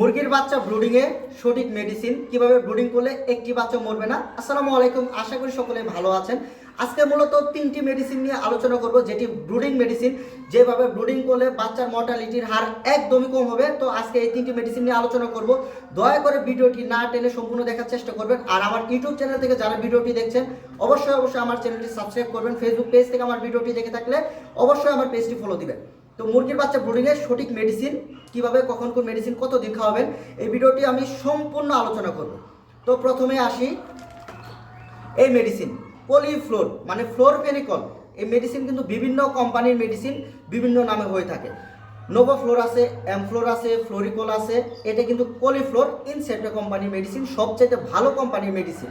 মুরগির বাচ্চা ব্রুডিংয়ে সঠিক মেডিসিন কিভাবে ব্রুডিং করলে একটি বাচ্চা মরবে না। আসসালামু আলাইকুম, আশা করি সকলে ভালো আছেন। আজকে মূলত 3টি মেডিসিন নিয়ে আলোচনা করব, যেটি ব্রুডিং মেডিসিন, যেভাবে ব্রুডিং করলে বাচ্চার মর্টালিটির হার একদমই কম হবে। তো আজকে এই 3টি মেডিসিন নিয়ে আলোচনা করব। দয়া করে ভিডিওটি না টেনে সম্পূর্ণ দেখার চেষ্টা করবেন। আর আমার ইউটিউব চ্যানেল থেকে যারা ভিডিওটি দেখছেন অবশ্যই আমার চ্যানেলটি সাবস্ক্রাইব করবেন। ফেসবুক পেজ থেকে আমার ভিডিওটি দেখে থাকলে অবশ্যই আমার পেজটি ফলো দিবেন। তো মুরগির বাচ্চা ব্রুডিংয়ের সঠিক মেডিসিন কিভাবে, কখন কোন মেডিসিন কত দিন খাওয়াবেন, এই ভিডিওটি আমি সম্পূর্ণ আলোচনা করব। তো প্রথমে আসি, এই মেডিসিন পলিফ্লোর মানে ফ্লোরফেনিকল। এই মেডিসিন কিন্তু বিভিন্ন কোম্পানির মেডিসিন বিভিন্ন নামে হয়ে থাকে। নোভোফ্লোর আছে, এমফ্লোর আছে, ফ্লোরিকল আছে। এটা কিন্তু পলিফ্লোর ইনসেপ্টা কোম্পানির মেডিসিন, সবচেয়ে ভালো কোম্পানির মেডিসিন।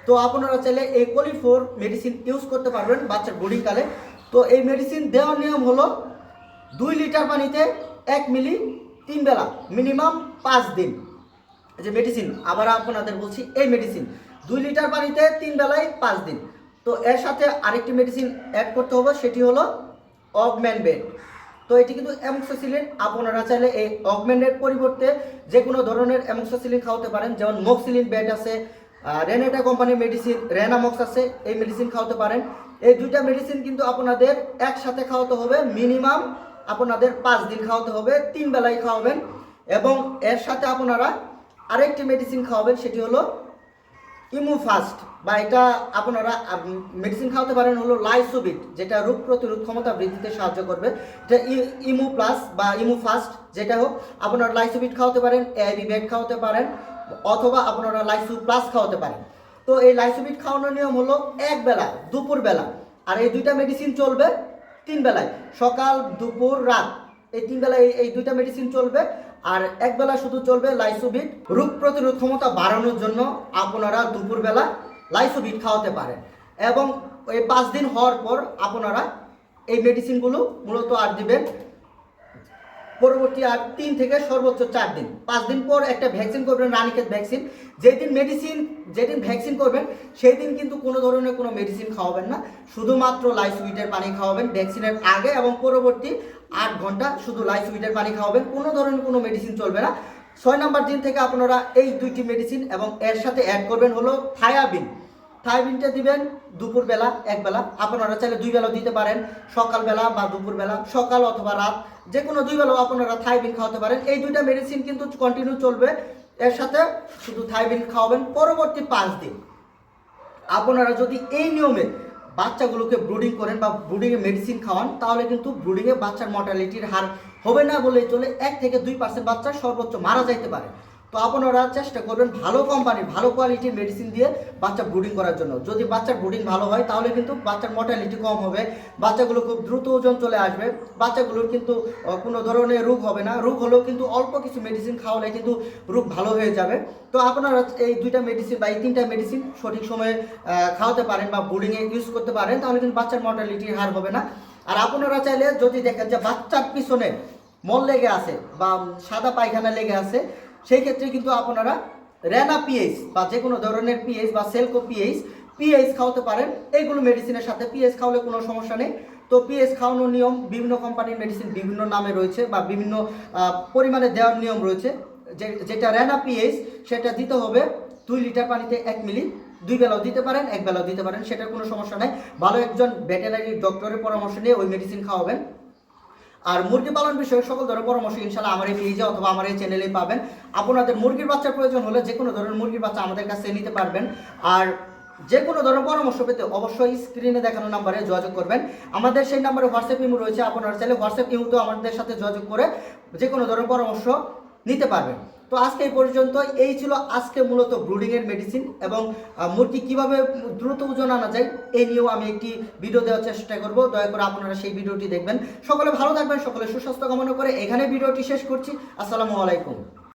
তো আপনারা চাইলে এই পলিফ্লোর মেডিসিন ইউজ করতে পারবেন বাচ্চার ব্রুডিংকালে। তো এই মেডিসিন দেওয়ার নিয়ম হলো 2 লিটার পানিতে 1 মিলি 3 বেলা, মিনিমাম 5 দিন। এই যে মেডিসিন, আবার আপনাদের বলছি, এই মেডিসিন 2 লিটার পানিতে 3 বেলায় 5 দিন। তো এর সাথে আরেকটি মেডিসিন অ্যাড করতে হবে, সেটি হলো অগমেন্টেড। তো এটি কিন্তু অ্যামোক্সিসিলিন। আপনারা চাইলে এই অগমেন্টেড পরিবর্তে যে কোনো ধরনের অ্যামোক্সিসিলিন খাওয়াতে পারেন, যেমন মক্সিলিন বেড আছে, রেনেটা কোম্পানির মেডিসিন রেনামক্স আছে, এই মেডিসিন খাওয়াতে পারেন। এই দুইটা মেডিসিন কিন্তু আপনাদের একসাথে খাওয়াতে হবে, মিনিমাম আপনাদের 5 দিন খাওয়াতে হবে, 3 বেলায় খাওয়াবেন। এবং এর সাথে আপনারা আরেকটি মেডিসিন খাওয়াবেন, সেটি হলো ইমুফাস্ট, বা এটা আপনারা মেডিসিন খাওয়াতে পারেন হলো লাইসোবিট, যেটা রোগ প্রতিরোধ ক্ষমতা বৃদ্ধিতে সাহায্য করবে। এটা ইমু প্লাস বা ইমুফাস্ট, যেটা হোক, আপনারা লাইসোবিট খাওয়াতে পারেন, এআইবি বেড খাওয়াতে পারেন, অথবা আপনারা লাইসো প্লাস খাওয়াতে পারেন। তো এই লাইসোবিট খাওয়ানোর নিয়ম হলো 1 বেলা, দুপুর বেলা। আর এই দুইটা মেডিসিন চলবে 3 বেলায়, সকাল, দুপুর, রাত। এই 3 বেলায় এই দুইটা মেডিসিন চলবে। আর 1 বেলা শুধু চলবে লাইসোবিট। রোগ প্রতিরোধ ক্ষমতা বাড়ানোর জন্য আপনারা দুপুরবেলা লাইসোবিট খাওয়াতে পারেন। এবং এই 5 দিন হওয়ার পর আপনারা এই মেডিসিনগুলো মূলত আর দিবেন পরবর্তী আর 3 থেকে সর্বোচ্চ 4 দিন। 5 দিন পর একটা ভ্যাকসিন করবেন, রানীক্ষেত ভ্যাকসিন। যেদিন ভ্যাকসিন করবেন সেই দিন কিন্তু কোনো ধরনের কোনো মেডিসিন খাওয়াবেন না, শুধুমাত্র লাইসোবিটের পানি খাওয়াবেন। ভ্যাকসিনের আগে এবং পরবর্তী 8 ঘন্টা শুধু লাইসোবিটের পানি খাওয়াবেন, কোনো ধরনের কোনো মেডিসিন চলবে না। 6 নম্বর দিন থেকে আপনারা এই 2টি মেডিসিন এবং এর সাথে অ্যাড করবেন হলো থায়াবিন। থায়াবিনটা দিবেন দুপুরবেলা 1 বেলা। আপনারা চাইলে 2 বেলাও দিতে পারেন, সকালবেলা বা দুপুরবেলা, সকাল অথবা রাত, যে কোনো 2 বেলাও আপনারা থায়াবিন খাওয়াতে পারেন। এই 2টা মেডিসিন কিন্তু কন্টিনিউ চলবে। এর সাথে শুধু থায়াবিন খাওয়াবেন পরবর্তী 5 দিন। আপনারা যদি এই নিয়মে বাচ্চাগুলোকে ব্রুডিং করেন বা ব্রুডিংয়ে মেডিসিন খাওয়ান, তাহলে কিন্তু ব্রুডিংয়ে বাচ্চার মর্টালিটির হার হবে না বলেই চলে। 1 থেকে 2% বাচ্চা সর্বোচ্চ মারা যাইতে পারে। তো আপনারা চেষ্টা করবেন ভালো কোম্পানির, ভালো কোয়ালিটির মেডিসিন দিয়ে বাচ্চা ব্রুডিং করার জন্য। যদি বাচ্চার ব্রুডিং ভালো হয় তাহলে কিন্তু বাচ্চার মর্টালিটি কম হবে, বাচ্চাগুলো খুব দ্রুত ওজন চলে আসবে, বাচ্চাগুলোর কিন্তু কোনো ধরনের রোগ হবে না। রোগ হলেও কিন্তু অল্প কিছু মেডিসিন খাওয়ালে কিন্তু রোগ ভালো হয়ে যাবে। তো আপনারা এই 2টা মেডিসিন বা এই 3টা মেডিসিন সঠিক সময়ে খাওয়াতে পারেন বা ব্রুডিংয়ে ইউজ করতে পারেন, তাহলে কিন্তু বাচ্চার মর্টালিটির হার হবে না। আর আপনারা চাইলে যদি দেখেন যে বাচ্চার পিছনে মল লেগে আছে বা সাদা পায়খানা লেগে আছে, সেই ক্ষেত্রে কিন্তু আপনারা রেনা পিএইচ বা যে কোনো ধরনের পিএইচ বা সেলকো পিএইচ খাওয়াতে পারেন। এইগুলো মেডিসিনের সাথে পিএইচ খাওয়ালে কোনো সমস্যা নেই। তো পিএইচ খাওয়ানোর নিয়ম বিভিন্ন কোম্পানির মেডিসিন বিভিন্ন নামে রয়েছে বা বিভিন্ন পরিমাণে দেওয়ার নিয়ম রয়েছে। যেটা রেনা পিএইচ, সেটা দিতে হবে 2 লিটার পানিতে 1 মিলি। 2 বেলাও দিতে পারেন, 1 বেলাও দিতে পারেন, সেটার কোনো সমস্যা নেই। ভালো একজন ভেটেরিনারি ডক্টরের পরামর্শ নিয়ে ওই মেডিসিন খাওয়াবেন। আর মুরগি পালন বিষয়ে সকল ধরনের পরামর্শ ইনশাআল্লাহ আমার এই পেজে অথবা আমার এই চ্যানেলে পাবেন। আপনাদের মুরগির বাচ্চার প্রয়োজন হলে যে কোনো ধরনের মুরগির বাচ্চা আমাদের কাছে নিতে পারবেন। আর যে কোনো ধরনের পরামর্শ পেতে অবশ্যই স্ক্রিনে দেখানো নাম্বারে যোগাযোগ করবেন। আমাদের সেই নাম্বারে হোয়াটসঅ্যাপ ইমো রয়েছে, আপনারা চাইলে হোয়াটসঅ্যাপ ইমোতেও আমাদের সাথে যোগাযোগ করে যে কোনো ধরনের পরামর্শ নিতে পারবেন। তো আজকে এই পর্যন্ত। এই ছিল আজকে মূলত ব্রুডিংয়ের মেডিসিন এবং মুরগি কিভাবে দ্রুত ওজন আনা যায় এই নিয়েও আমি একটি ভিডিও দেওয়ার চেষ্টা করব। দয়া করে আপনারা সেই ভিডিওটি দেখবেন। সকলে ভালো থাকবেন, সকলে সুস্বাস্থ্য কামনা করে এখানে ভিডিওটি শেষ করছি। আসসালামু আলাইকুম।